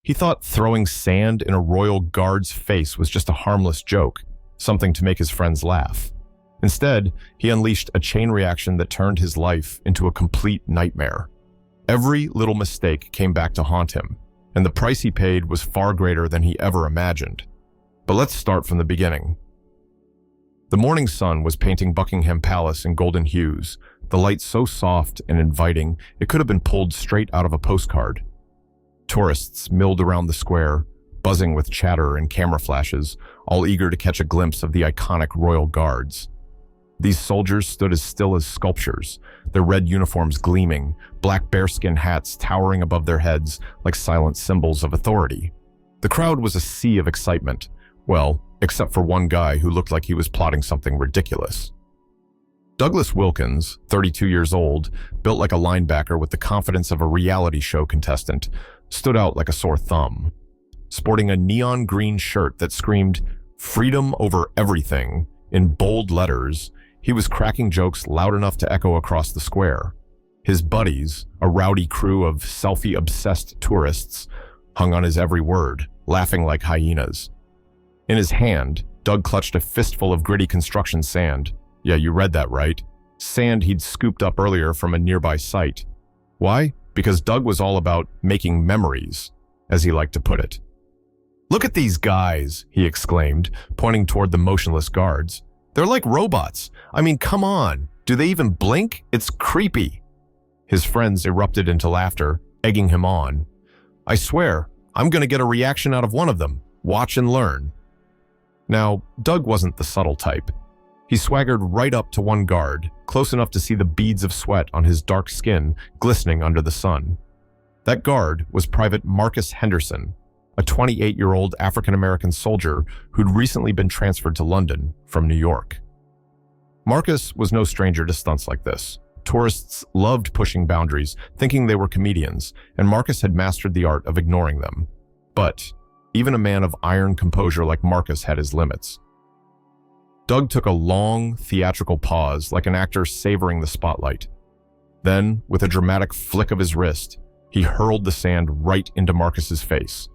He thought throwing sand in a royal guard's face was just a harmless joke, something to make his friends laugh. Instead, he unleashed a chain reaction that turned his life into a complete nightmare. Every little mistake came back to haunt him, and the price he paid was far greater than he ever imagined. But let's start from the beginning. The morning sun was painting Buckingham Palace in golden hues, the light so soft and inviting it could have been pulled straight out of a postcard. Tourists milled around the square, buzzing with chatter and camera flashes, all eager to catch a glimpse of the iconic royal guards. These soldiers stood as still as sculptures, their red uniforms gleaming, black bearskin hats towering above their heads like silent symbols of authority. The crowd was a sea of excitement, well, except for one guy who looked like he was plotting something ridiculous. Douglas Wilkins, 32 years old, built like a linebacker with the confidence of a reality show contestant, stood out like a sore thumb. Sporting a neon green shirt that screamed, "Freedom over everything," in bold letters, he was cracking jokes loud enough to echo across the square. His buddies, a rowdy crew of selfie-obsessed tourists, hung on his every word, laughing like hyenas. In his hand, Doug clutched a fistful of gritty construction sand. Yeah, you read that right. Sand he'd scooped up earlier from a nearby site. Why? Because Doug was all about making memories, as he liked to put it. "Look at these guys," he exclaimed, pointing toward the motionless guards. "They're like robots. I mean, come on. Do they even blink? It's creepy." His friends erupted into laughter, egging him on. "I swear, I'm going to get a reaction out of one of them. Watch and learn." Now, Doug wasn't the subtle type. He swaggered right up to one guard, close enough to see the beads of sweat on his dark skin glistening under the sun. That guard was Private Marcus Henderson, a 28-year-old African-American soldier who'd recently been transferred to London from New York. Marcus was no stranger to stunts like this. Tourists loved pushing boundaries, thinking they were comedians, and Marcus had mastered the art of ignoring them. But even a man of iron composure like Marcus had his limits. Doug took a long, theatrical pause, like an actor savoring the spotlight. Then, with a dramatic flick of his wrist, he hurled the sand right into Marcus's face.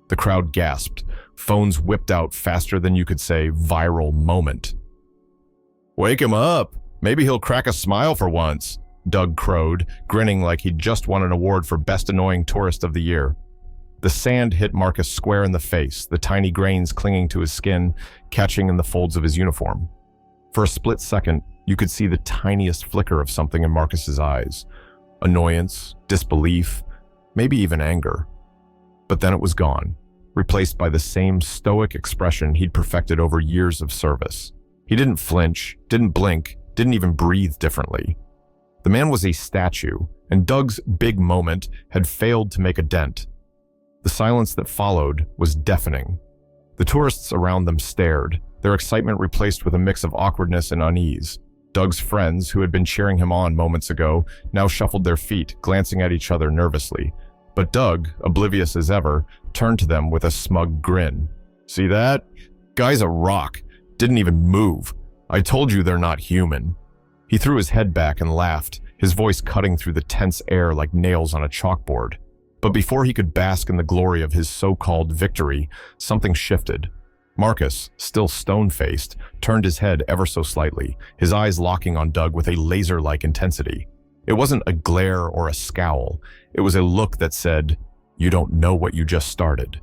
The crowd gasped. Phones whipped out faster than you could say viral moment. "Wake him up. Maybe he'll crack a smile for once," Doug crowed, grinning like he'd just won an award for Best Annoying Tourist of the Year. The sand hit Marcus square in the face, the tiny grains clinging to his skin, catching in the folds of his uniform. For a split second, you could see the tiniest flicker of something in Marcus's eyes. Annoyance, disbelief, maybe even anger. But then it was gone, replaced by the same stoic expression he'd perfected over years of service. He didn't flinch, didn't blink, didn't even breathe differently. The man was a statue, and Doug's big moment had failed to make a dent. The silence that followed was deafening. The tourists around them stared, their excitement replaced with a mix of awkwardness and unease. Doug's friends, who had been cheering him on moments ago, now shuffled their feet, glancing at each other nervously. But Doug, oblivious as ever, turned to them with a smug grin. "See that? Guy's a rock. Didn't even move. I told you they're not human." He threw his head back and laughed, his voice cutting through the tense air like nails on a chalkboard. But before he could bask in the glory of his so-called victory, something shifted. Marcus, still stone-faced, turned his head ever so slightly, his eyes locking on Doug with a laser-like intensity. It wasn't a glare or a scowl. It was a look that said, "You don't know what you just started."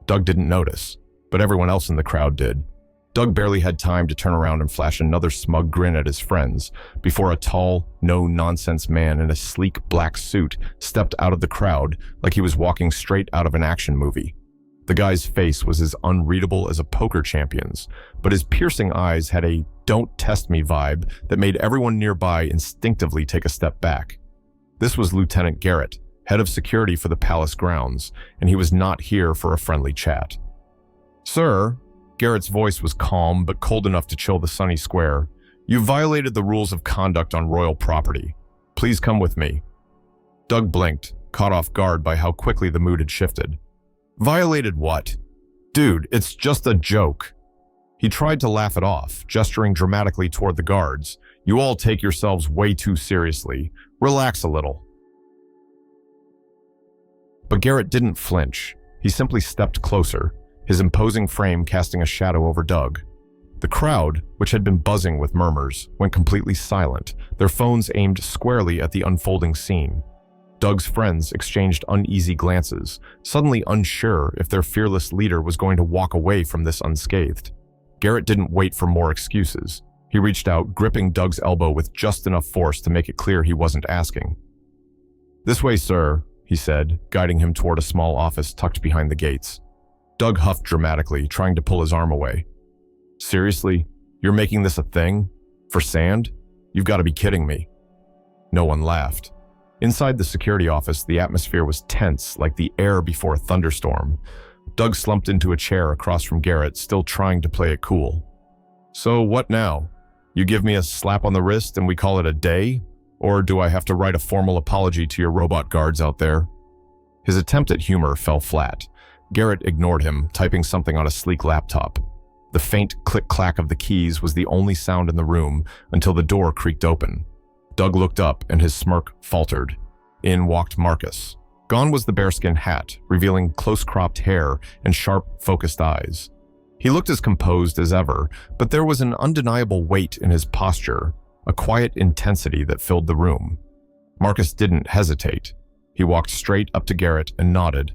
Doug didn't notice, but everyone else in the crowd did. Doug barely had time to turn around and flash another smug grin at his friends before a tall, no-nonsense man in a sleek black suit stepped out of the crowd like he was walking straight out of an action movie. The guy's face was as unreadable as a poker champion's, but his piercing eyes had a "don't test me" vibe that made everyone nearby instinctively take a step back. This was Lieutenant Garrett, head of security for the palace grounds, and he was not here for a friendly chat. "Sir," Garrett's voice was calm but cold enough to chill the sunny square, "you violated the rules of conduct on royal property. Please come with me." Doug blinked, caught off guard by how quickly the mood had shifted. "Violated what?" "Dude, it's just a joke." He tried to laugh it off, gesturing dramatically toward the guards. "You all take yourselves way too seriously. Relax a little." But Garrett didn't flinch. He simply stepped closer, his imposing frame casting a shadow over Doug. The crowd, which had been buzzing with murmurs, went completely silent, their phones aimed squarely at the unfolding scene. Doug's friends exchanged uneasy glances, suddenly unsure if their fearless leader was going to walk away from this unscathed. Garrett didn't wait for more excuses. He reached out, gripping Doug's elbow with just enough force to make it clear he wasn't asking. "This way, sir," he said, guiding him toward a small office tucked behind the gates. Doug huffed dramatically, trying to pull his arm away. "Seriously? You're making this a thing? For sand? You've got to be kidding me." No one laughed. Inside the security office, the atmosphere was tense, like the air before a thunderstorm. Doug slumped into a chair across from Garrett, still trying to play it cool. "So what now? You give me a slap on the wrist and we call it a day? Or do I have to write a formal apology to your robot guards out there?" His attempt at humor fell flat. Garrett ignored him, typing something on a sleek laptop. The faint click-clack of the keys was the only sound in the room until the door creaked open. Doug looked up and his smirk faltered. In walked Marcus. Gone was the bearskin hat, revealing close-cropped hair and sharp, focused eyes. He looked as composed as ever, but there was an undeniable weight in his posture, a quiet intensity that filled the room. Marcus didn't hesitate. He walked straight up to Garrett and nodded.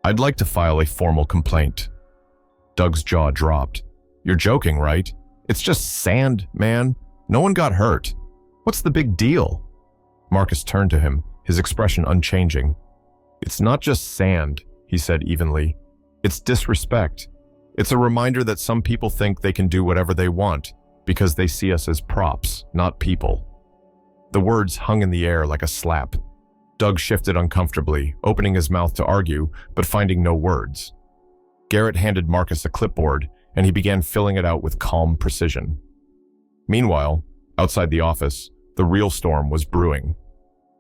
"I'd like to file a formal complaint." Doug's jaw dropped. "You're joking, right? It's just sand, man. No one got hurt. What's the big deal?" Marcus turned to him, his expression unchanging. "It's not just sand," he said evenly. "It's disrespect. It's a reminder that some people think they can do whatever they want because they see us as props, not people." The words hung in the air like a slap. Doug shifted uncomfortably, opening his mouth to argue, but finding no words. Garrett handed Marcus a clipboard, and he began filling it out with calm precision. Meanwhile, outside the office, the real storm was brewing.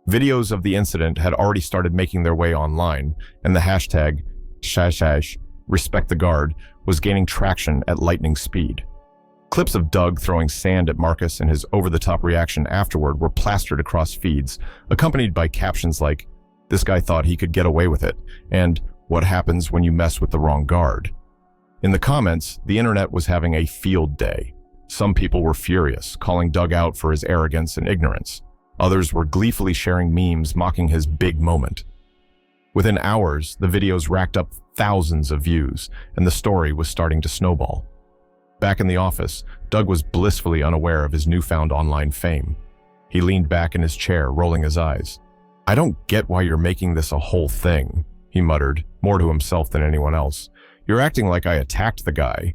Videos of the incident had already started making their way online, and the hashtag #RespectTheGuard was gaining traction at lightning speed. Clips of Doug throwing sand at Marcus and his over-the-top reaction afterward were plastered across feeds, accompanied by captions like, "This guy thought he could get away with it," and "What happens when you mess with the wrong guard?" In the comments, the internet was having a field day. Some people were furious, calling Doug out for his arrogance and ignorance. Others were gleefully sharing memes mocking his big moment. Within hours, the videos racked up thousands of views, and the story was starting to snowball. Back in the office, Doug was blissfully unaware of his newfound online fame. He leaned back in his chair, rolling his eyes. "I don't get why you're making this a whole thing," he muttered, more to himself than anyone else. "You're acting like I attacked the guy."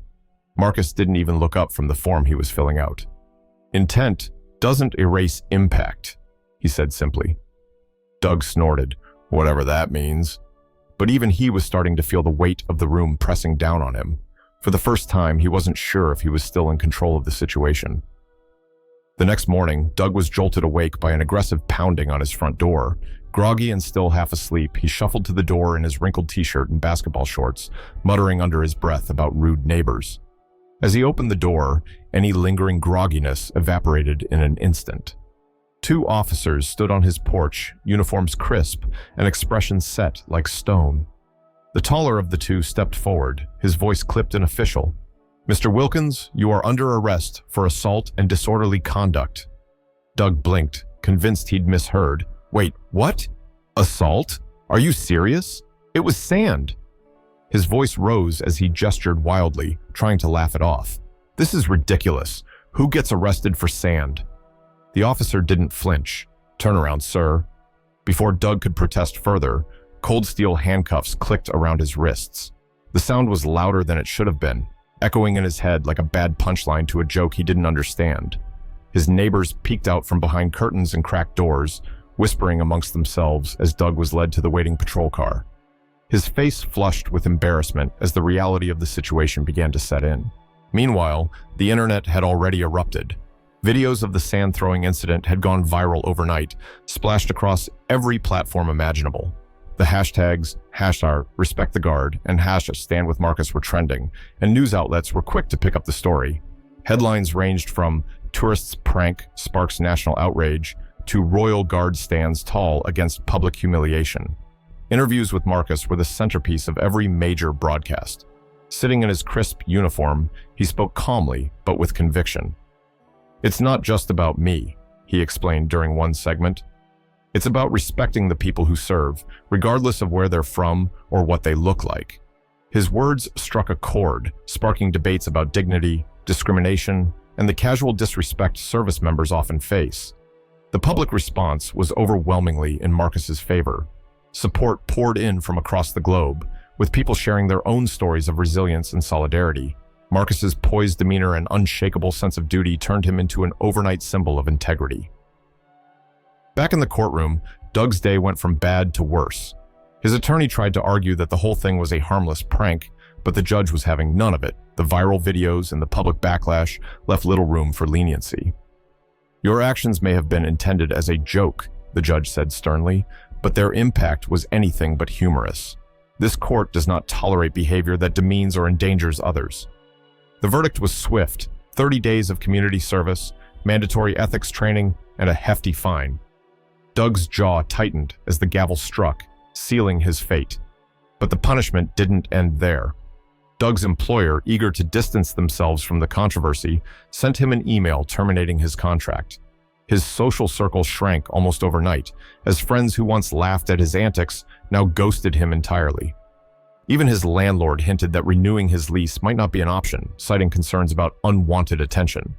Marcus didn't even look up from the form he was filling out. "Intent doesn't erase impact," he said simply. Doug snorted, whatever that means. But even he was starting to feel the weight of the room pressing down on him. For the first time, he wasn't sure if he was still in control of the situation. The next morning, Doug was jolted awake by an aggressive pounding on his front door. Groggy and still half asleep, he shuffled to the door in his wrinkled t-shirt and basketball shorts, muttering under his breath about rude neighbors. As he opened the door, any lingering grogginess evaporated in an instant. Two officers stood on his porch, uniforms crisp and expressions set like stone. The taller of the two stepped forward, his voice clipped and official. "Mr. Wilkins, you are under arrest for assault and disorderly conduct." Doug blinked, convinced he'd misheard. "Wait, what? Assault? Are you serious? It was sand." His voice rose as he gestured wildly, trying to laugh it off. "This is ridiculous. Who gets arrested for sand?" The officer didn't flinch. "Turn around, sir." Before Doug could protest further, cold steel handcuffs clicked around his wrists. The sound was louder than it should have been, echoing in his head like a bad punchline to a joke he didn't understand. His neighbors peeked out from behind curtains and cracked doors, whispering amongst themselves as Doug was led to the waiting patrol car. His face flushed with embarrassment as the reality of the situation began to set in. Meanwhile, the internet had already erupted. Videos of the sand-throwing incident had gone viral overnight, splashed across every platform imaginable. The hashtags #RespectTheGuard and #StandWithMarcus were trending, and news outlets were quick to pick up the story. Headlines ranged from "Tourists prank sparks national outrage" to "Royal Guard stands tall against public humiliation." Interviews with Marcus were the centerpiece of every major broadcast. Sitting in his crisp uniform, he spoke calmly, but with conviction. "It's not just about me," he explained during one segment. "It's about respecting the people who serve, regardless of where they're from or what they look like." His words struck a chord, sparking debates about dignity, discrimination, and the casual disrespect service members often face. The public response was overwhelmingly in Marcus's favor. Support poured in from across the globe, with people sharing their own stories of resilience and solidarity. Marcus's poised demeanor and unshakable sense of duty turned him into an overnight symbol of integrity. Back in the courtroom, Doug's day went from bad to worse. His attorney tried to argue that the whole thing was a harmless prank, but the judge was having none of it. The viral videos and the public backlash left little room for leniency. "Your actions may have been intended as a joke," the judge said sternly, "but their impact was anything but humorous. This court does not tolerate behavior that demeans or endangers others." The verdict was swift: 30 days of community service, mandatory ethics training, and a hefty fine. Doug's jaw tightened as the gavel struck, sealing his fate. But the punishment didn't end there. Doug's employer, eager to distance themselves from the controversy, sent him an email terminating his contract. His social circle shrank almost overnight, as friends who once laughed at his antics now ghosted him entirely. Even his landlord hinted that renewing his lease might not be an option, citing concerns about unwanted attention.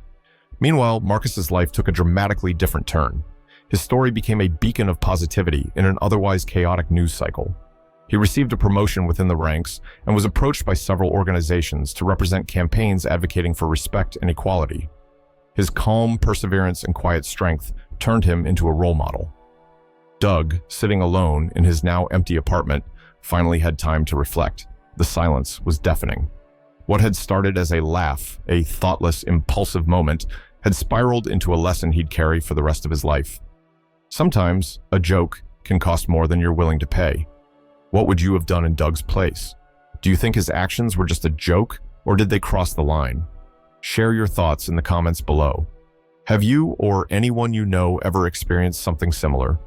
Meanwhile, Marcus's life took a dramatically different turn. His story became a beacon of positivity in an otherwise chaotic news cycle. He received a promotion within the ranks and was approached by several organizations to represent campaigns advocating for respect and equality. His calm perseverance and quiet strength turned him into a role model. Doug, sitting alone in his now empty apartment, finally had time to reflect. The silence was deafening. What had started as a laugh, a thoughtless, impulsive moment, had spiraled into a lesson he'd carry for the rest of his life. Sometimes, a joke can cost more than you're willing to pay. What would you have done in Doug's place? Do you think his actions were just a joke, or did they cross the line? Share your thoughts in the comments below. Have you or anyone you know ever experienced something similar?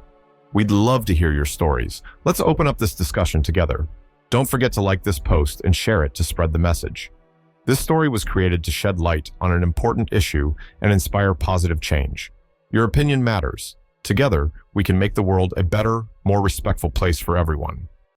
We'd love to hear your stories. Let's open up this discussion together. Don't forget to like this post and share it to spread the message. This story was created to shed light on an important issue and inspire positive change. Your opinion matters. Together, we can make the world a better, more respectful place for everyone.